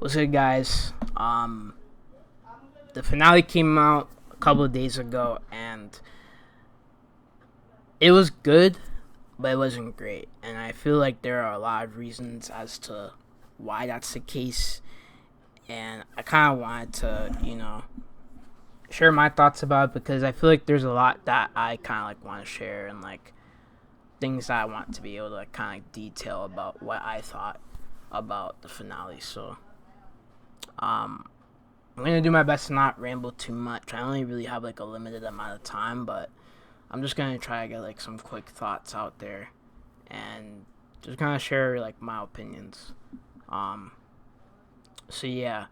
What's good, guys? The finale came out a couple of days ago, and it was good, but it wasn't great. And I feel like there are a lot of reasons as to why that's the case. And I kind of wanted to, share my thoughts about it because I feel like there's a lot that I kind of like want to share and like things that I want to be able to like, kind of detail about what I thought about the finale. So, I'm gonna do my best to not ramble too much. I only really have like a limited amount of time, but I'm just gonna try to get like some quick thoughts out there and just kind of share like my opinions. Um, so yeah,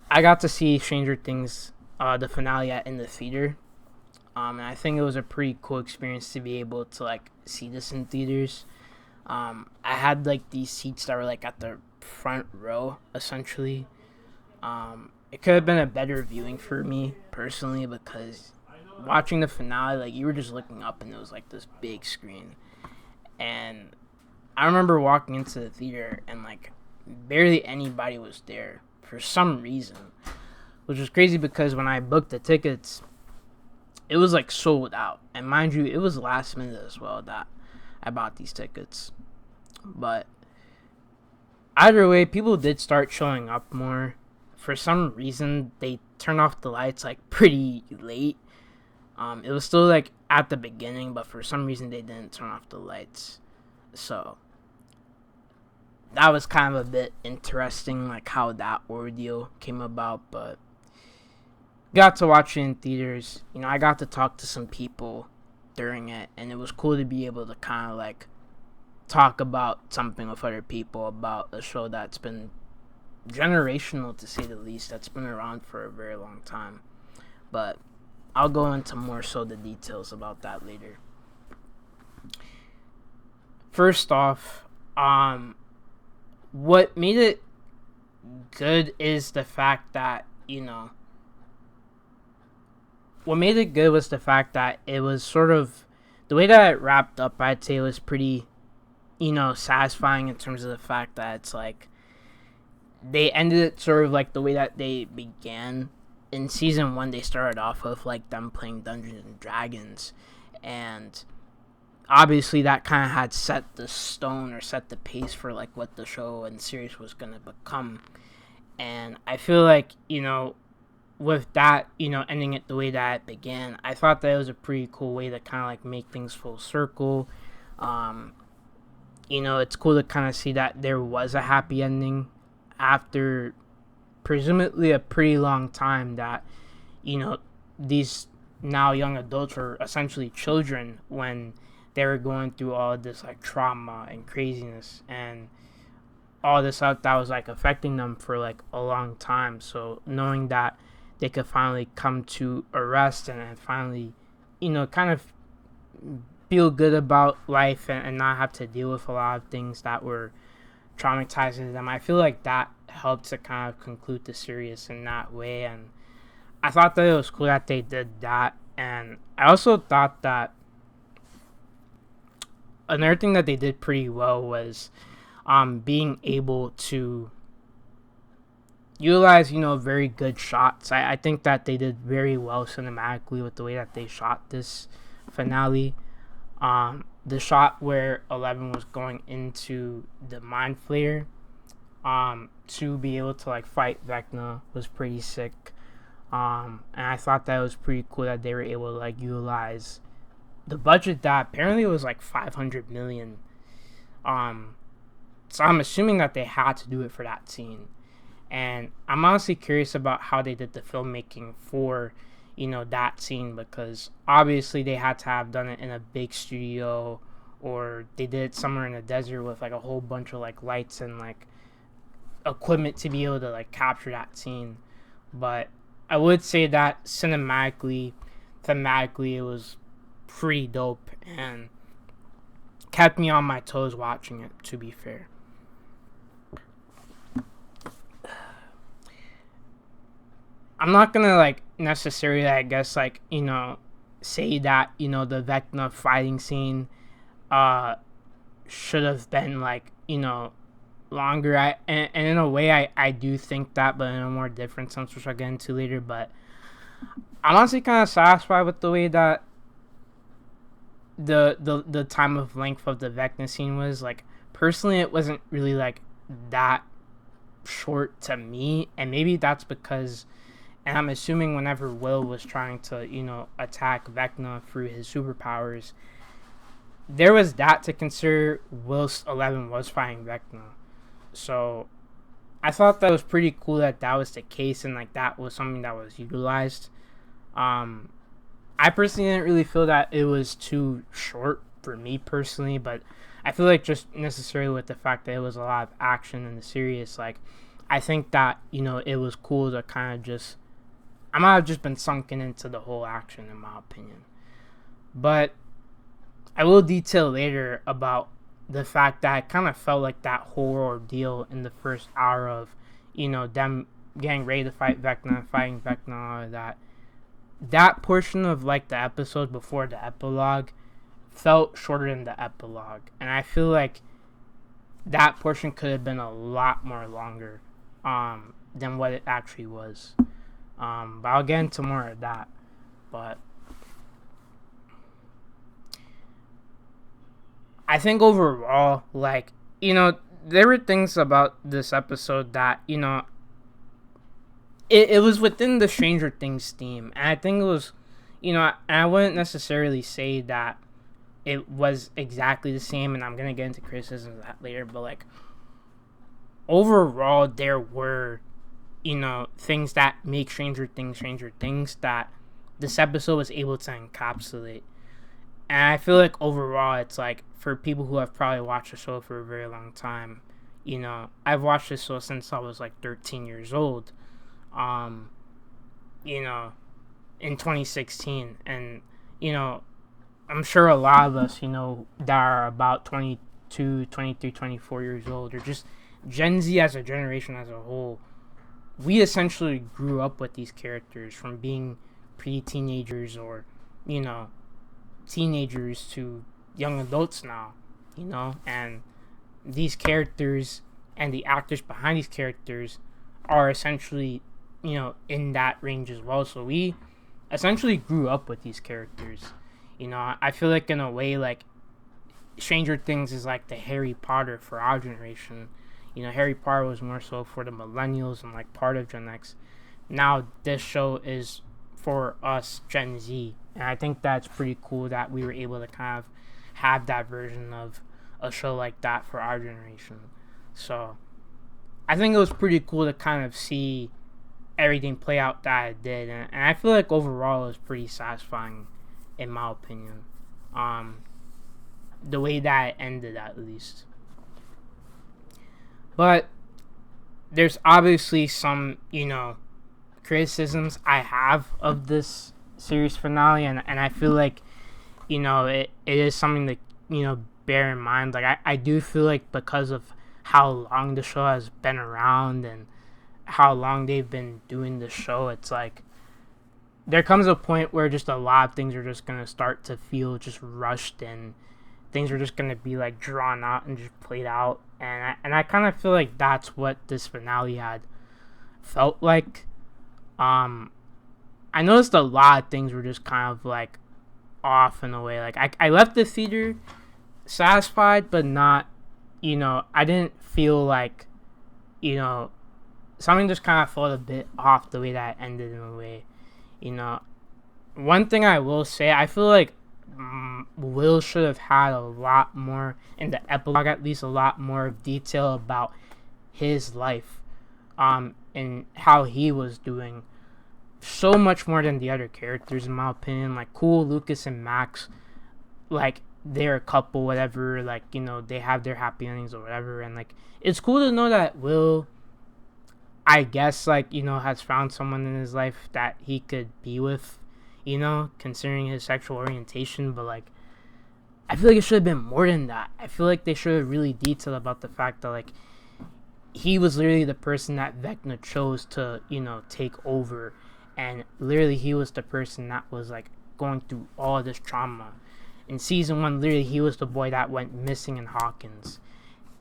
I got to see Stranger Things, the finale in the theater. And I think it was a pretty cool experience to be able to like see this in theaters. I had like these seats that were like at the front row essentially. It could have been a better viewing for me personally because watching the finale, like you were just looking up and it was like this big screen. And I remember walking into the theater and like barely anybody was there for some reason, which was crazy because when I booked the tickets, it was like sold out. And mind you, it was last minute as well that I bought these tickets. But either way, people did start showing up more. For some reason, they turned off the lights like pretty late. It was still like at the beginning, but for some reason they didn't turn off the lights. So that was kind of a bit interesting, like how that ordeal came about. But got to watch it in theaters. I got to talk to some people during it, and it was cool to be able to kind of like talk about something with other people about a show that's been generational to say the least, that's been around for a very long time. But I'll go into more so the details about that later. First off, what made it good is the fact that, what made it good was the fact that it was sort of, the way that it wrapped up, I'd say it was pretty, satisfying in terms of the fact that it's like, they ended it sort of like the way that they began. In season 1, they started off with like them playing Dungeons and Dragons, and obviously that kind of had set the stone or set the pace for like what the show and series was going to become. And I feel like, with that, ending it the way that it began, I thought that it was a pretty cool way to kind of like make things full circle. It's cool to kind of see that there was a happy ending after presumably a pretty long time that, these now young adults were essentially children when they were going through all of this like trauma and craziness and all this stuff that was like affecting them for like a long time. So knowing that they could finally come to a rest and finally, kind of feel good about life and not have to deal with a lot of things that were traumatizing them. I feel like that helped to kind of conclude the series in that way, and I thought that it was cool that they did that. And I also thought that another thing that they did pretty well was being able to utilize very good shots. I think that they did very well cinematically with the way that they shot this finale. The shot where Eleven was going into the Mind Flayer to be able to like fight Vecna was pretty sick. And I thought that was pretty cool that they were able to like utilize the budget that apparently was like 500 million. So I'm assuming that they had to do it for that scene. And I'm honestly curious about how they did the filmmaking for that scene, because obviously they had to have done it in a big studio, or they did it somewhere in the desert with like a whole bunch of like lights and like equipment to be able to like capture that scene. But I would say that thematically it was pretty dope and kept me on my toes watching it, to be fair. I'm not gonna like necessarily, I guess, like say that the Vecna fighting scene should have been like longer. And in a way, I do think that, but in a more different sense, which I'll get into later. But I'm honestly kind of satisfied with the way that the time of length of the Vecna scene was. Like, personally, it wasn't really like that short to me, and maybe that's because, and I'm assuming whenever Will was trying to, attack Vecna through his superpowers, there was that to consider whilst Eleven was fighting Vecna. So I thought that was pretty cool that that was the case, and like that was something that was utilized. Um, I personally didn't really feel that it was too short for me personally, but I feel like just necessarily with the fact that it was a lot of action in the series, like I think that it was cool to kind of just, I might have just been sunken into the whole action in my opinion. But I will detail later about the fact that it kind of felt like that whole ordeal in the first hour of, them getting ready to fight Vecna, fighting Vecna, all of that. That portion of like the episode before the epilogue felt shorter than the epilogue, and I feel like that portion could have been a lot more longer than what it actually was. But I'll get into more of that. But I think overall, like, there were things about this episode that, it was within the Stranger Things theme. And I think it was, I wouldn't necessarily say that it was exactly the same, and I'm going to get into criticism of that later, but, like, overall, there were, things that make Stranger Things that this episode was able to encapsulate. And I feel like overall, it's like, for people who have probably watched the show for a very long time, I've watched this show since I was like 13 years old, in 2016. And, I'm sure a lot of us, that are about 22, 23, 24 years old, or just Gen Z as a generation as a whole, we essentially grew up with these characters from being pre-teenagers or, teenagers to young adults now, and these characters and the actors behind these characters are essentially, in that range as well. So we essentially grew up with these characters. I feel like in a way, like, Stranger Things is like the Harry Potter for our generation. Harry Potter was more so for the millennials and like part of Gen X. Now this show is for us Gen Z, and I think that's pretty cool that we were able to kind of have that version of a show like that for our generation. So I think it was pretty cool to kind of see everything play out that it did, and I feel like overall it was pretty satisfying in my opinion, the way that it ended at least. But there's obviously some criticisms I have of this series finale, and I feel like it is something to bear in mind. Like I do feel like because of how long the show has been around and how long they've been doing the show, it's like there comes a point where just a lot of things are just going to start to feel just rushed, and things are just going to be like drawn out and just played out, and I kind of feel like that's what this finale had felt like. I noticed a lot of things were just kind of like off in a way. Like I left the theater satisfied, but not, I didn't feel like, something just kind of felt a bit off the way that it ended in a way. One thing I will say, I feel like Will should have had a lot more in the epilogue, at least a lot more detail about his life, and how he was doing. So much more than the other characters, in my opinion. Like, cool, Lucas and Max, like, they're a couple, whatever, like, they have their happy endings or whatever, and like, it's cool to know that Will, I guess, like, has found someone in his life that he could be with, considering his sexual orientation. But like, I feel like it should have been more than that. I feel like they should have really detailed about the fact that, like, he was literally the person that Vecna chose to, take over, and literally he was the person that was like going through all this trauma. In season 1, literally he was the boy that went missing in Hawkins,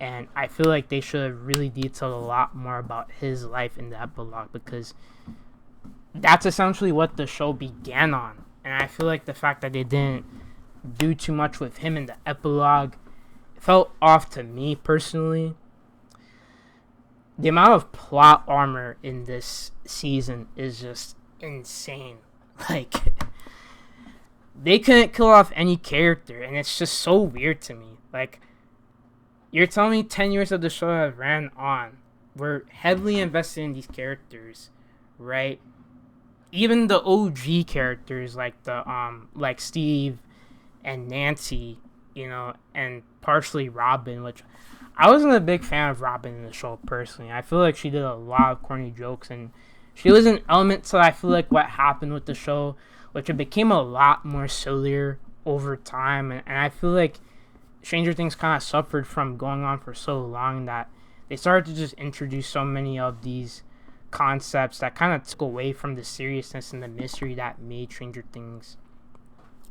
And I feel like they should have really detailed a lot more about his life in the epilogue, because that's essentially what the show began on. And I feel like the fact that they didn't do too much with him in the epilogue felt off to me personally. The amount of plot armor in this season is just insane. Like, they couldn't kill off any character, and it's just so weird to me. Like, you're telling me 10 years of the show have ran on. We're heavily invested in these characters, right? Even the OG characters like Steve and Nancy, and partially Robin, which I wasn't a big fan of Robin in the show personally. I feel like she did a lot of corny jokes, and she was an element to, I feel like, what happened with the show, which it became a lot more sillier over time. And I feel like Stranger Things kind of suffered from going on for so long that they started to just introduce so many of these concepts that kind of took away from the seriousness and the mystery that made Stranger Things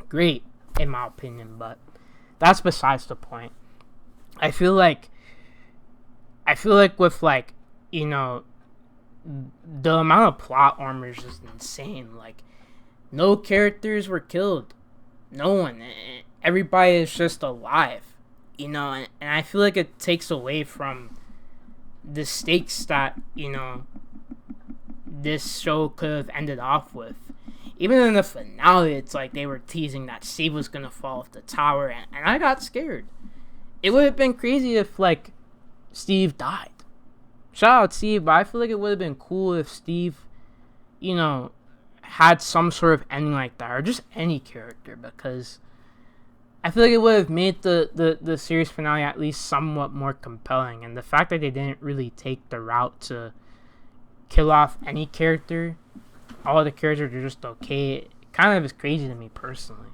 great, in my opinion. But that's besides the point. I feel like with, like, the amount of plot armor is just insane. Like, no characters were killed. No one. Everybody is just alive. And I feel like it takes away from the stakes that, this show could have ended off with. Even in the finale, it's like they were teasing that Steve was going to fall off the tower, and I got scared. It would have been crazy if, like, Steve died. Shout out Steve, but I feel like it would have been cool if Steve, had some sort of ending like that, or just any character, because I feel like it would have made the series finale at least somewhat more compelling. And the fact that they didn't really take the route to kill off any character, all the characters are just okay, it kind of is crazy to me personally.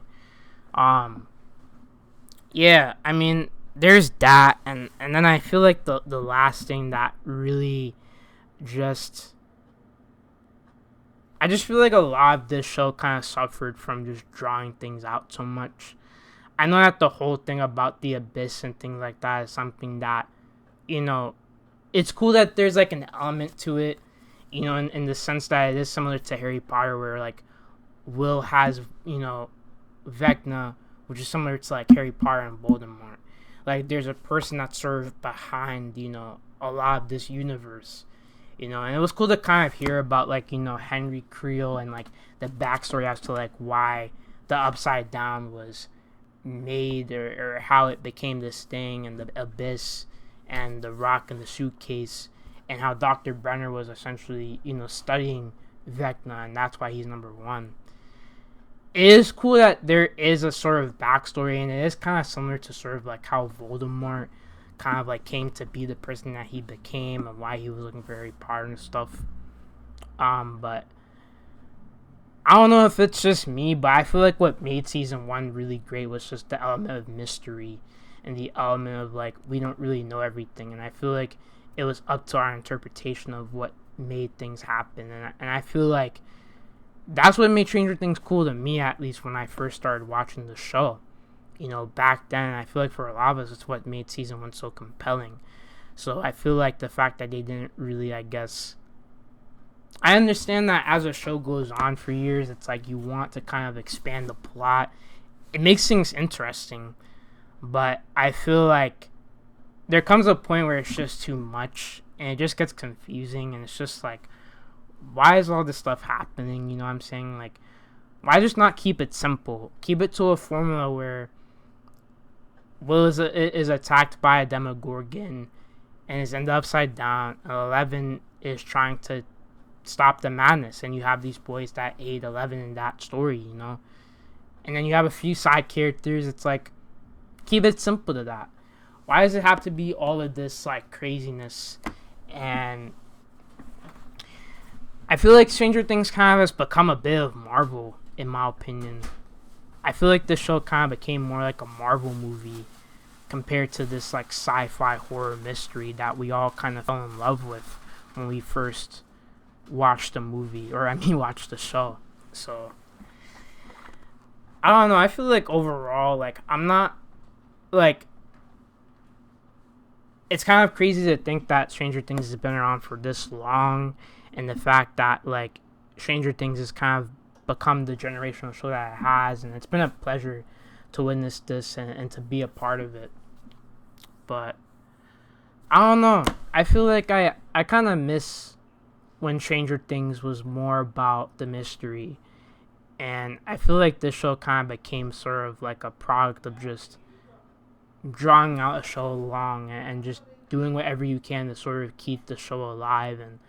Yeah, I mean, there's that, and then I feel like the last thing that really I just feel like a lot of this show kind of suffered from just drawing things out so much. I know that the whole thing about the abyss and things like that is something that, it's cool that there's, like, an element to it, in the sense that it is similar to Harry Potter, where, like, Will has, Vecna, which is similar to, like, Harry Potter and Voldemort. Like, there's a person that's sort of behind, a lot of this universe, and it was cool to kind of hear about, like, Henry Creel and, like, the backstory as to, like, why the Upside Down was made, or how it became this thing, and the abyss and the rock and the suitcase, and how Dr. Brenner was essentially, studying Vecna, and that's why he's number one. It is cool that there is a sort of backstory, and it is kind of similar to sort of like how Voldemort kind of like came to be the person that he became, and why he was looking for Harry Potter and stuff. But I don't know if it's just me, but I feel like what made season 1 really great was just the element of mystery and the element of, like, we don't really know everything, and I feel like it was up to our interpretation of what made things happen, and I feel like that's what made Stranger Things cool to me, at least when I first started watching the show. Back then, I feel like for a lot of us, it's what made season 1 so compelling. So I feel like the fact that they didn't really, I understand that as a show goes on for years, it's like you want to kind of expand the plot. It makes things interesting, but I feel like there comes a point where it's just too much, and it just gets confusing, and it's just like, why is all this stuff happening? You know what I'm saying? Like, why just not keep it simple? Keep it to a formula where Will is attacked by a Demogorgon and is in the Upside Down, and 11 is trying to stop the madness, and you have these boys that aid 11 in that story, and then you have a few side characters. It's like, keep it simple to that. Why does it have to be all of this, like, craziness? And I feel like Stranger Things kind of has become a bit of Marvel, in my opinion. I feel like this show kind of became more like a Marvel movie compared to this, like, sci-fi horror mystery that we all kind of fell in love with when we first watched the movie, watched the show. So I don't know, I feel like overall, like, I'm not, like, it's kind of crazy to think that Stranger Things has been around for this long, and the fact that like Stranger Things has kind of become the generational show that it has, and it's been a pleasure to witness this and to be a part of it. But I don't know. I feel like I kind of miss when Stranger Things was more about the mystery. And I feel like this show kind of became sort of like a product of just drawing out a show along and just doing whatever you can to sort of keep the show alive. And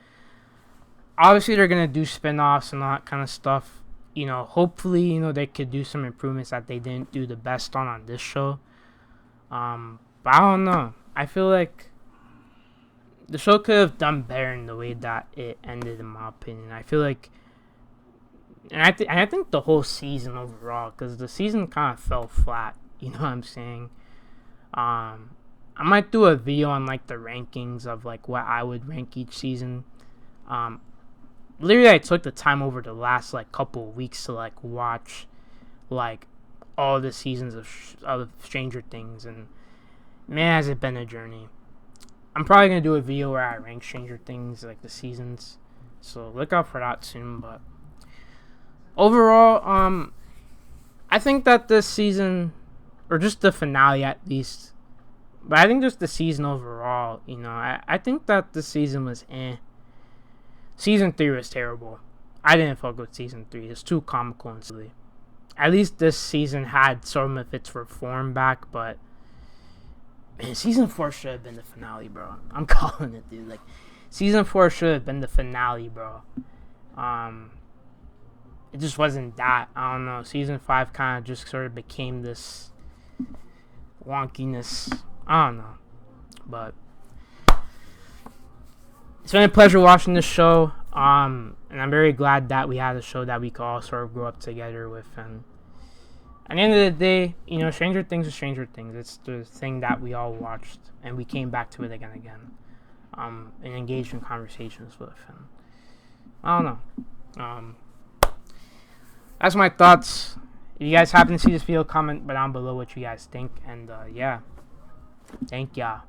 obviously they're going to do spin-offs and all that kind of stuff. You know, hopefully, you know, they could do some improvements that they didn't do the best on this show. But I don't know. I feel like the show could have done better in the way that it ended, in my opinion. I feel like, and I think the whole season overall, because the season kind of fell flat. You know what I'm saying? I might do a video on like the rankings of like what I would rank each season. Literally, I took the time over the last like couple of weeks to like watch like all the seasons of Stranger Things, and man, has it been a journey. I'm probably gonna do a video where I rank Stranger Things, like the seasons, so look out for that soon. But overall, I think that this season, or just the finale at least, but I think just the season overall, you know, I think that the season was Season 3 was terrible. I didn't fuck with Season 3. It's too comical and silly. At least this season had some of its reform back, but man, Season 4 should have been the finale, bro. I'm calling it, dude. Like, Season 4 should have been the finale, bro. It just wasn't that. I don't know. Season 5 kind of just sort of became this wonkiness. I don't know. But it's been a pleasure watching this show. And I'm very glad that we had a show that we could all sort of grow up together with. And at the end of the day, you know, Stranger Things is Stranger Things. It's the thing that we all watched, and we came back to it again and again. And engaged in conversations with. And I don't know. That's my thoughts. If you guys happen to see this video, comment down below what you guys think. And yeah, thank y'all.